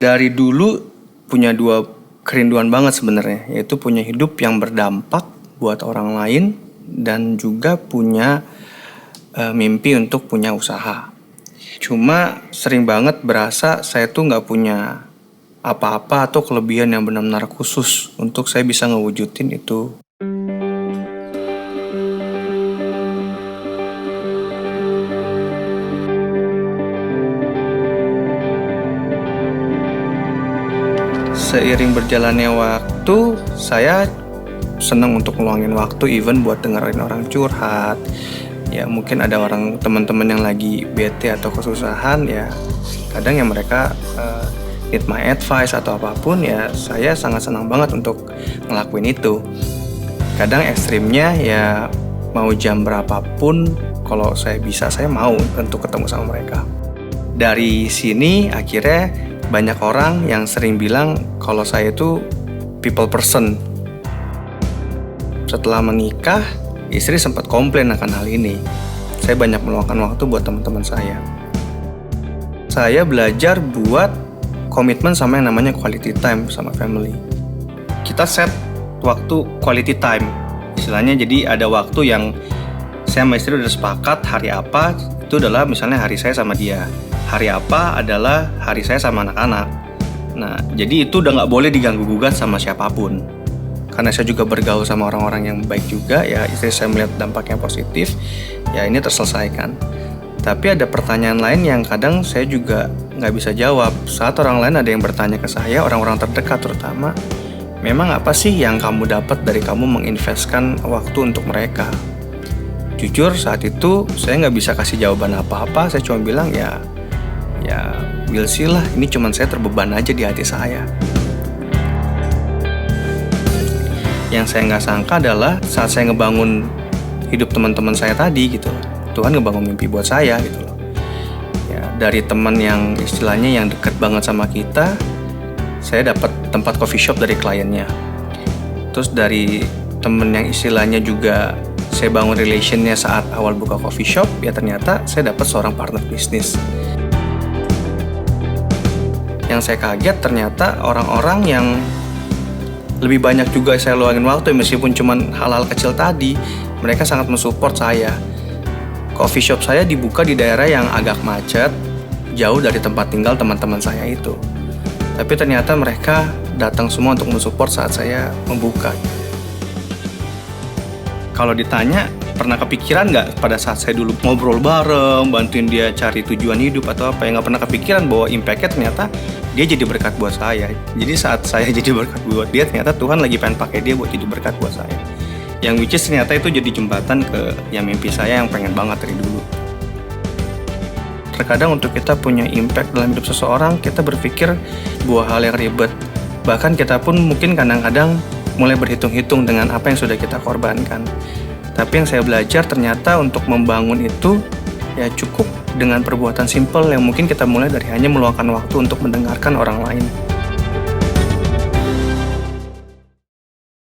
Dari dulu punya dua kerinduan banget sebenarnya, yaitu punya hidup yang berdampak buat orang lain dan juga punya mimpi untuk punya usaha. Cuma sering banget berasa saya tuh nggak punya apa-apa atau kelebihan yang benar-benar khusus untuk saya bisa ngewujudin itu. Seiring berjalannya waktu, saya senang untuk ngeluangin waktu even buat dengerin orang curhat. Ya mungkin ada orang teman-teman yang lagi bete atau kesusahan, ya kadang yang mereka need my advice atau apapun, ya saya sangat senang banget untuk ngelakuin itu. Kadang ekstrimnya ya mau jam berapapun, kalau saya bisa saya mau untuk ketemu sama mereka. Dari sini akhirnya banyak orang yang sering bilang kalau saya itu people person. Setelah menikah, istri sempat komplain akan hal ini. Saya banyak meluangkan waktu buat teman-teman saya. Saya belajar buat komitmen sama yang namanya quality time sama family. Kita set waktu quality time. Istilahnya jadi ada waktu yang saya sama istri udah sepakat hari apa, itu adalah misalnya hari saya sama dia. Hari apa adalah hari saya sama anak-anak. Nah, jadi itu udah gak boleh diganggu-gugat sama siapapun. Karena saya juga bergaul sama orang-orang yang baik juga, ya istri saya melihat dampak yang positif, ya ini terselesaikan. Tapi ada pertanyaan lain yang kadang saya juga gak bisa jawab. Saat orang lain ada yang bertanya ke saya, orang-orang terdekat terutama, memang apa sih yang kamu dapat dari kamu menginvestkan waktu untuk mereka? Jujur saat itu saya gak bisa kasih jawaban apa-apa. Saya cuma bilang ya we'll see lah, ini cuman saya terbeban aja di hati saya. Yang saya nggak sangka adalah saat saya ngebangun hidup teman-teman saya tadi gitu, Tuhan ngebangun mimpi buat saya gitu loh. Ya, dari teman yang istilahnya yang deket banget sama kita, saya dapat tempat coffee shop dari kliennya. Terus dari teman yang istilahnya juga saya bangun relationnya saat awal buka coffee shop, ya ternyata saya dapat seorang partner bisnis. Yang saya kaget ternyata orang-orang yang lebih banyak juga saya luangin waktu, meskipun cuman hal-hal kecil tadi, mereka sangat mensupport saya. Coffee shop saya dibuka di daerah yang agak macet, jauh dari tempat tinggal teman-teman saya itu. Tapi ternyata mereka datang semua untuk mensupport saat saya membuka. Kalau ditanya, pernah kepikiran nggak pada saat saya dulu ngobrol bareng, bantuin dia cari tujuan hidup atau apa, yang nggak pernah kepikiran bahwa impact-nya ternyata dia jadi berkat buat saya. Jadi saat saya jadi berkat buat dia, ternyata Tuhan lagi pengen pakai dia buat jadi berkat buat saya. Yang which is ternyata itu jadi jembatan ke yang mimpi saya yang pengen banget dari dulu. Terkadang untuk kita punya impact dalam hidup seseorang, kita berpikir buah hal yang ribet. Bahkan kita pun mungkin kadang-kadang mulai berhitung-hitung dengan apa yang sudah kita korbankan. Tapi yang saya belajar ternyata untuk membangun itu ya cukup dengan perbuatan simpel yang mungkin kita mulai dari hanya meluangkan waktu untuk mendengarkan orang lain.